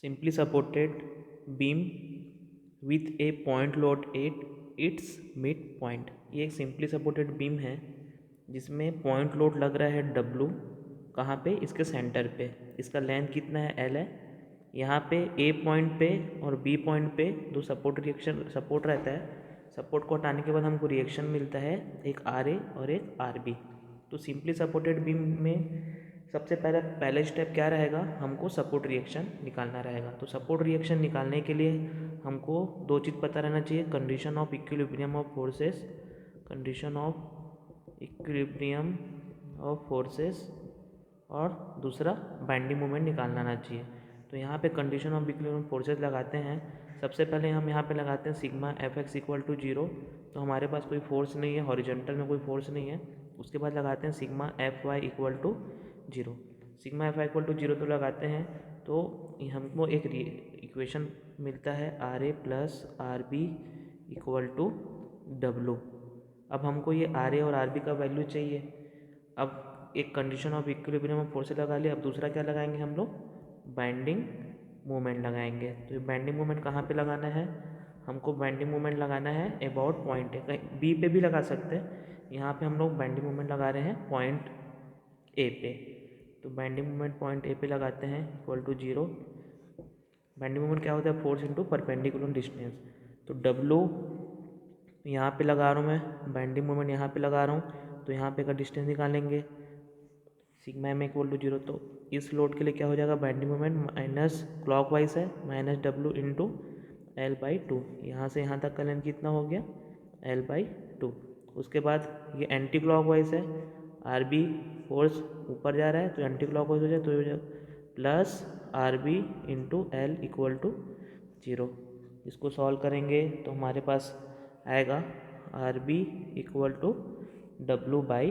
simply supported beam with a point load at its mid point। ये एक simply supported beam है जिसमें point load लग रहा है W। कहाँ पे? इसके सेंटर पे। इसका लेंथ कितना है? L है। यहाँ पे A पॉइंट पे और B पॉइंट पे दो सपोर्ट रहता है। सपोर्ट को हटाने के बाद हमको रिएक्शन मिलता है, एक RA और एक RB। तो सिंपली सपोर्टेड बीम में सबसे पहले स्टेप क्या रहेगा? हमको सपोर्ट रिएक्शन निकालना रहेगा। तो सपोर्ट रिएक्शन निकालने के लिए हमको दो चीज़ पता रहना चाहिए, condition of equilibrium of forces, condition of equilibrium of forces, और दूसरा बाइंडिंग मोमेंट निकालना आना चाहिए। तो यहाँ पे कंडीशन ऑफ इक्विलिब्रियम फोर्सेस लगाते हैं। सबसे पहले हम यहाँ पे लगाते हैं sigma F x equal to 0। तो हमारे पास कोई फोर्स नहीं है, हॉरिजॉन्टल में कोई फोर्स नहीं है। उसके बाद लगाते हैं sigma F y equal to 0। Sigma F y equal to 0 तो लगाते हैं तो हमको एक इक्वेशन मिलता है R A plus R B equal to W. अब हमको ये आर ए और आर बी का वैल्यू चाहिए। अब एक condition of equilibrium of forces लगा लिया। अब दूसरा क्या लगाएंगे हम लोग? बाइंडिंग मोमेंट लगाएंगे। तो ये बाइंडिंग मोमेंट कहाँ पे लगाना है? हमको बाइंडिंग मोमेंट लगाना है अबाउट पॉइंट है, कहीं बी पे भी लगा सकते हैं। यहाँ पे हम लोग बाइंडिंग मोमेंट लगा रहे हैं पॉइंट ए पे। तो बाइंडिंग मोमेंट पॉइंट ए पे लगाते हैं इक्वल टू 0। बाइंडिंग मोमेंट क्या होता है? Force into perpendicular distance. तो डब्लू यहाँ पे लगा रहा हूँ मैं, बाइंडिंग मोमेंट यहाँ पे लगा रहा हूँ, तो यहाँ पे का डिस्टेंस निकालेंगे सिग्मा एम इक्वल टू 0। तो इस लोड के लिए क्या हो जाएगा? बाइंडिंग मोमेंट माइनस क्लॉकवाइज है, minus W into L by two. यहाँ से यहाँ तक का लेंथ कितना हो गया? L by two. उसके बाद ये एंटी क्लॉकवाइज है, आर बी फोर्स ऊपर जा रहा है तो एंटी क्लॉकवाइज हो जाए, तो हो जाए plus R B into L equal to 0। इसको सॉल्व करेंगे तो हमारे पास आएगा R B equal to W by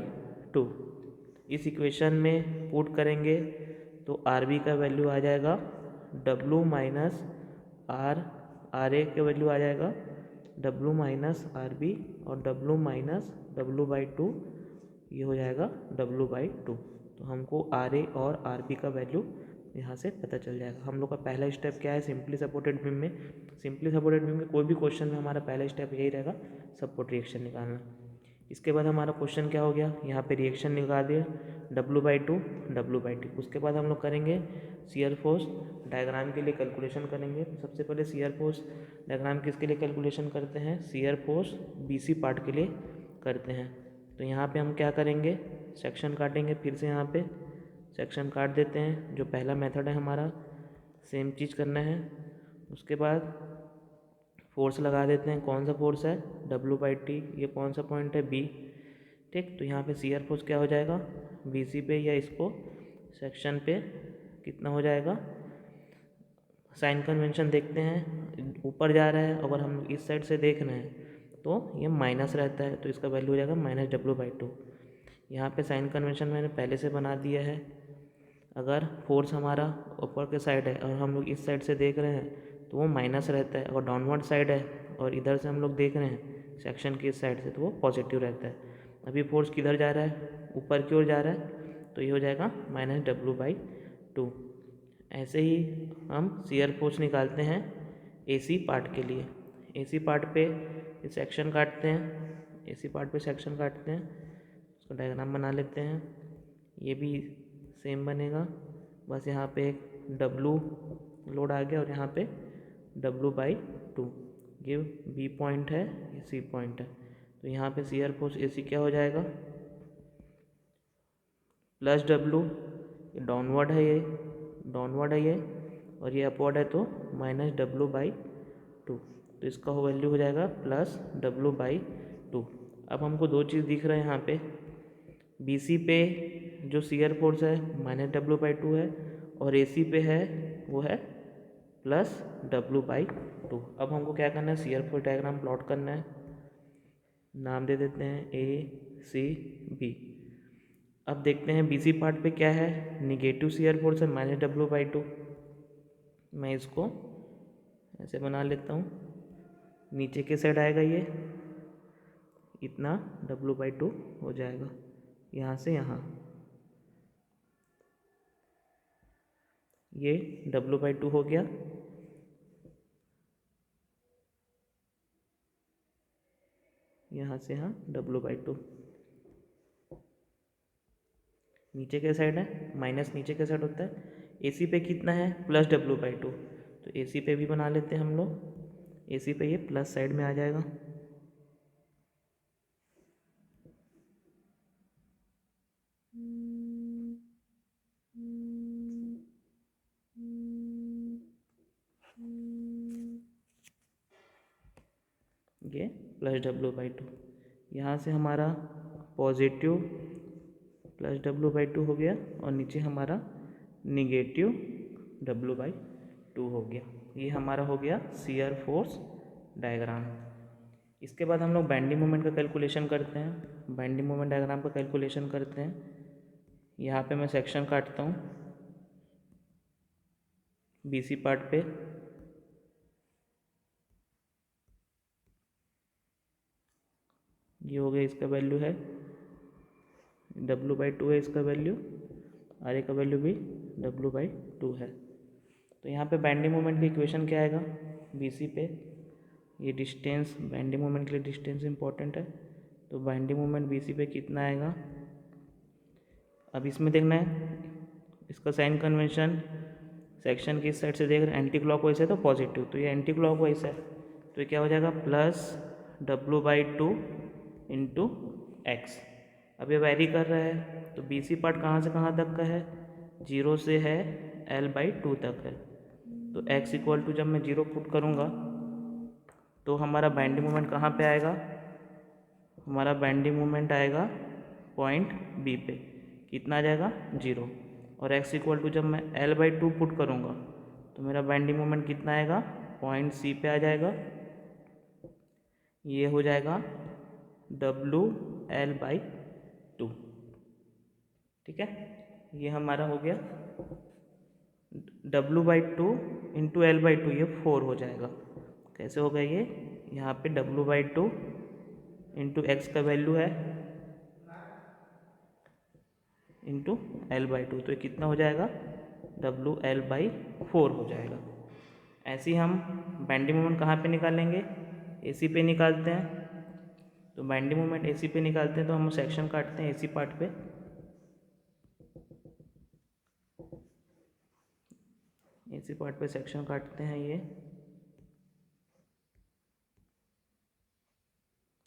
two. इस इक्वेशन में पुट करेंगे तो आर बी का वैल्यू आ जाएगा डब्लू माइनस आर ए का वैल्यू आ जाएगा डब्लू माइनस आर बी, और W minus W by two, ये हो जाएगा डब्लू बाई टू। तो हमको आर ए और आर बी का वैल्यू यहाँ से पता चल जाएगा। हम लोग का पहला स्टेप क्या है? सिंपली सपोर्टेड बीम में, सिंपली सपोर्टेड बीम में कोई भी क्वेश्चन में हमारा पहला स्टेप यही रहेगा, सपोर्ट रिएक्शन निकालना। इसके बाद हमारा क्वेश्चन क्या हो गया? यहाँ पे रिएक्शन निकाल दिया W by to, W by to. उसके बाद हम लोग करेंगे शियर फोर्स डायग्राम के लिए कैलकुलेशन करेंगे। सबसे पहले शियर फोर्स डायग्राम किसके लिए कैलकुलेशन करते हैं? शियर फोर्स बीसी पार्ट के लिए करते हैं। तो यहाँ पे हम क्या करेंगे? सेक्शन काटेंगे। फिर से यहाँ पे सेक्शन काट देते हैं। जो पहला मेथड है हमारा, सेम चीज़ करना है। उसके बाद फोर्स लगा देते हैं। कौन सा फोर्स है? W by T. ये कौन सा पॉइंट है? बी। ठीक, तो यहाँ पे शियर फोर्स क्या हो जाएगा? बी सी पे, या इसको सेक्शन पे कितना हो जाएगा? साइन कन्वेंशन देखते हैं, ऊपर जा रहा है। अगर हम इस साइड से देख रहे हैं तो ये माइनस रहता है, तो इसका वैल्यू हो जाएगा माइनस डब्लू बाई टू। यहाँ पे साइन कन्वेंशन मैंने पहले से बना दिया है। अगर फोर्स हमारा ऊपर के साइड है और हम लोग इस साइड से देख रहे हैं तो वो माइनस रहता है, और डाउनवर्ड साइड है और इधर से हम लोग देख रहे हैं सेक्शन की इस साइड से, तो वो पॉजिटिव रहता है। अभी फोर्स किधर जा रहा है? ऊपर की ओर जा रहा है, तो ये हो जाएगा माइनस डब्लू बाई टू। ऐसे ही हम शियर फोर्स निकालते हैं एसी पार्ट के लिए। एसी पार्ट पे सेक्शन काटते हैं, एसी पार्ट पे सेक्शन काटते हैं, उसका डायग्राम बना लेते हैं। ये भी सेम बनेगा, बस यहाँ पे एक डब्लू लोड आ गया और यहाँ पे डब्लू बाई टू। ये बी पॉइंट है, ये सी पॉइंट है। तो यहाँ पे शियर फोर्स एसी क्या हो जाएगा? प्लस डब्लू, ये डाउनवर्ड है, ये डाउनवर्ड है ये, और ये अपवर्ड है तो माइनस डब्लू बाई टू। तो इसका वैल्यू हो जाएगा प्लस डब्लू बाई टू। अब हमको दो चीज़ दिख रहे हैं यहाँ पे, बी सी पे जो शियर फोर्स है माइनस डब्लू बाई टू है, और ए सी पे है वो है प्लस डब्लू बाई टू। अब हमको क्या करना है? शियर फोर्स डायग्राम प्लॉट करना है। नाम दे देते हैं ए सी बी। अब देखते हैं बी सी पार्ट पे क्या है? निगेटिव शियर फोर्स है माइनस डब्लू बाई टू। मैं इसको ऐसे बना लेता हूँ, नीचे के साइड आएगा ये इतना डब्लू बाई टू हो जाएगा, यहाँ से यहाँ। ये W/2 हो गया। यहाँ से यहाँ W/2। नीचे के साइड है माइनस, नीचे के साइड होता है। AC पे कितना है प्लस W/2, तो AC पे भी बना लेते हैं हम लोग। AC पे ये प्लस साइड में आ जाएगा। ये प्लस W/2, यहाँ से हमारा पॉजिटिव प्लस W/2 हो गया और नीचे हमारा निगेटिव W/2 हो गया। ये हमारा हो गया शियर फोर्स डायग्राम। इसके बाद हम लोग बेंडिंग मोमेंट का कैलकुलेशन करते हैं। बेंडिंग मोमेंट डायग्राम का कैलकुलेशन करते हैं। यहाँ पे मैं सेक्शन काटता हूँ BC पार्ट पे। ये हो गया, इसका वैल्यू है W/2 है इसका वैल्यू, और ए का वैल्यू भी W/2 है। तो यहाँ पे बेंडिंग मोमेंट की इक्वेशन क्या आएगा BC पे, ये डिस्टेंस बेंडिंग मोमेंट के लिए डिस्टेंस इंपॉर्टेंट है, तो बेंडिंग मोमेंट BC पे कितना आएगा। अब इसमें देखना है इसका साइन कन्वेंशन, सेक्शन की इस साइड से देख रहे हैं एंटी क्लॉकवाइज है तो पॉजिटिव, तो ये एंटी क्लॉकवाइज है, तो ये क्या हो जाएगा प्लस W/2 इंटू एक्स। अब ये वैरी कर रहा है, तो BC पार्ट कहाँ से कहाँ तक का है, 0 से है L/2 तक है। तो x इक्वल टू जब मैं 0 पुट करूँगा तो हमारा बेंडिंग मोमेंट कहाँ पे आएगा, हमारा बेंडिंग मोमेंट आएगा पॉइंट B पे, कितना आ जाएगा 0। और x इक्वल टू जब मैं L/2 पुट करूँगा तो मेरा बेंडिंग मोमेंट कितना आएगा, पॉइंट C पे आ जाएगा। ये हो जाएगा WL/2। ठीक है, ये हमारा हो गया W/2 इंटू L/2, ये 4 हो जाएगा। कैसे होगा ये, यहाँ पे W/2 इंटू एक्स का वैल्यू है इंटू L/2, तो ये कितना हो जाएगा WL/4 हो जाएगा। ऐसे ही हम बेंडिंग मोमेंट कहाँ पे निकालेंगे, AC पे निकालते हैं। तो बेंडिंग मोमेंट AC पे निकालते हैं तो हम सेक्शन काटते हैं AC पार्ट पे। AC पार्ट पे सेक्शन काटते हैं,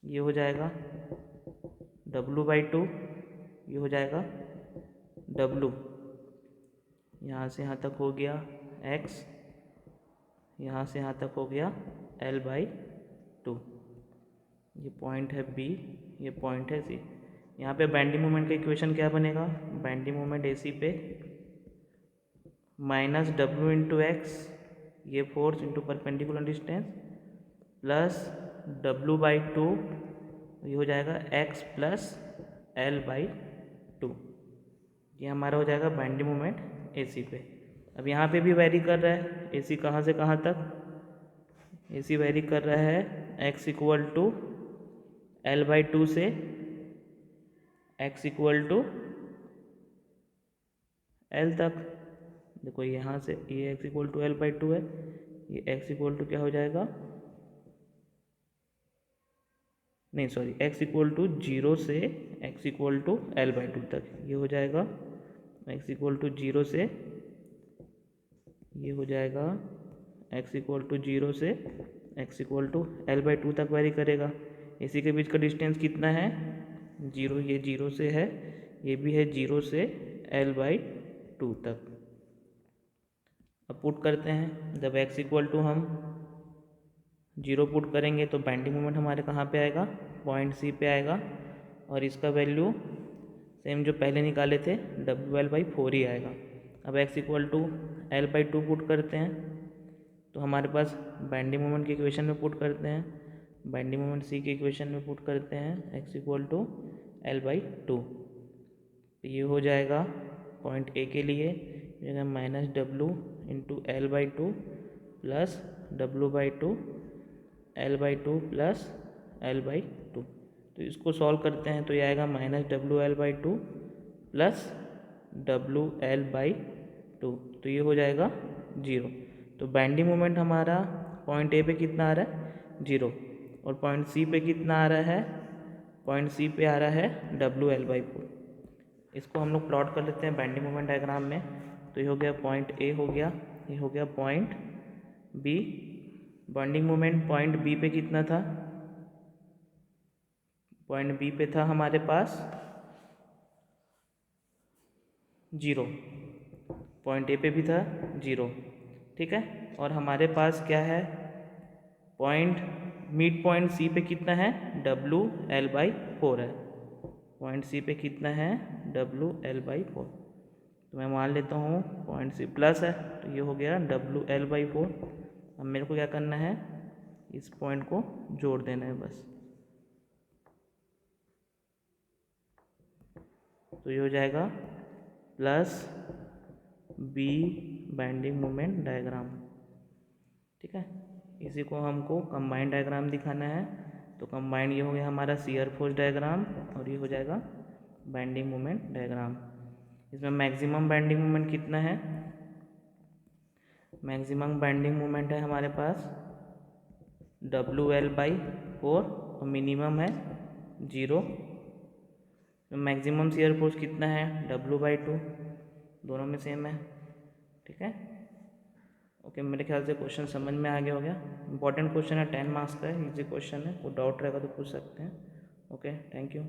ये हो जाएगा W/2, ये हो जाएगा W, यहाँ से यहाँ तक हो गया X, यहाँ से यहाँ तक हो गया L/2। ये पॉइंट है B, ये पॉइंट है C। यहाँ पे बेंडिंग मोमेंट का इक्वेशन क्या बनेगा, बेंडिंग मोमेंट AC पे माइनस W इंटू एक्स, ये force into perpendicular distance, plus W/2, ये हो जाएगा x प्लस L/2। ये हमारा हो जाएगा बेंडिंग मोमेंट AC पे। अब यहाँ पे भी वैरी कर रहा है AC कहाँ से कहाँ तक, AC वैरी कर रहा है x इक्वल टू L/2 से x इक्वल टू L तक। देखो यहाँ से ये x इक्वल टू L/2 है, ये x इक्वल टू क्या हो जाएगा, नहीं सॉरी, x इक्वल टू 0 से x इक्वल टू L/2 तक, ये हो जाएगा x इक्वल टू 0 से, ये हो जाएगा x इक्वल टू 0 से x इक्वल टू L/2 तक वैरी करेगा। इसी के बीच का डिस्टेंस कितना है 0, ये 0 से है, ये भी है 0 से L/2 तक। अब पुट करते हैं, जब x इक्वल टू हम 0 पुट करेंगे तो बेंडिंग मोमेंट हमारे कहाँ पे आएगा, पॉइंट C पे आएगा, और इसका वैल्यू सेम जो पहले निकाले थे WL/4 ही आएगा। अब x equal to L/2 put करते हैं तो हमारे पास बेंडिंग मोमेंट की इक्वेशन में पुट करते हैं, बेंडिंग मोमेंट C की इक्वेशन में पुट करते हैं x इक्वल टू L/2। ये हो जाएगा पॉइंट A के लिए minus W into L/2 plus W/2 L/2 plus L/2। तो इसको सॉल्व करते हैं तो ये आएगा माइनस WL/2 प्लस WL/2। तो ये हो जाएगा 0। तो बेंडिंग मोमेंट हमारा पॉइंट ए पे कितना आ रहा है 0, और पॉइंट सी पे कितना आ रहा है, पॉइंट सी पे आ रहा है WL/4। इसको हम लोग प्लॉट कर लेते हैं बेंडिंग मोमेंट डायग्राम में। तो ये हो गया पॉइंट ए हो गया, ये हो गया point B. Bending moment point B पे कितना था, पॉइंट बी पे था हमारे पास 0, पॉइंट ए पे भी था 0, ठीक है। और हमारे पास क्या है, पॉइंट मिड पॉइंट सी पे कितना है WL/4 है, पॉइंट सी पे कितना है WL/4। तो मैं मान लेता हूँ पॉइंट सी प्लस है, तो ये हो गया WL/4। अब मेरे को क्या करना है, इस पॉइंट को जोड़ देना है बस। तो ये हो जाएगा plus B bending moment diagram, ठीक है। इसी को हमको कंबाइंड डायग्राम दिखाना है। तो कंबाइंड ये हो गया हमारा शियर फोर्स डायग्राम, और ये हो जाएगा बेंडिंग मोमेंट डायग्राम। इसमें मैक्सिमम बेंडिंग मोमेंट कितना है, मैक्सिमम बेंडिंग मोमेंट है हमारे पास WL/4, और मिनिमम है 0। मैक्सिमम शियर फोर्स कितना है W/2, दोनों में सेम है, ठीक है। ओके, मेरे ख्याल से क्वेश्चन समझ में आ गया हो गया। इंपॉर्टेंट क्वेश्चन है, 10 मार्क्स का है, इजी क्वेश्चन है, कोई डाउट रहेगा तो पूछ सकते हैं। Okay, thank you.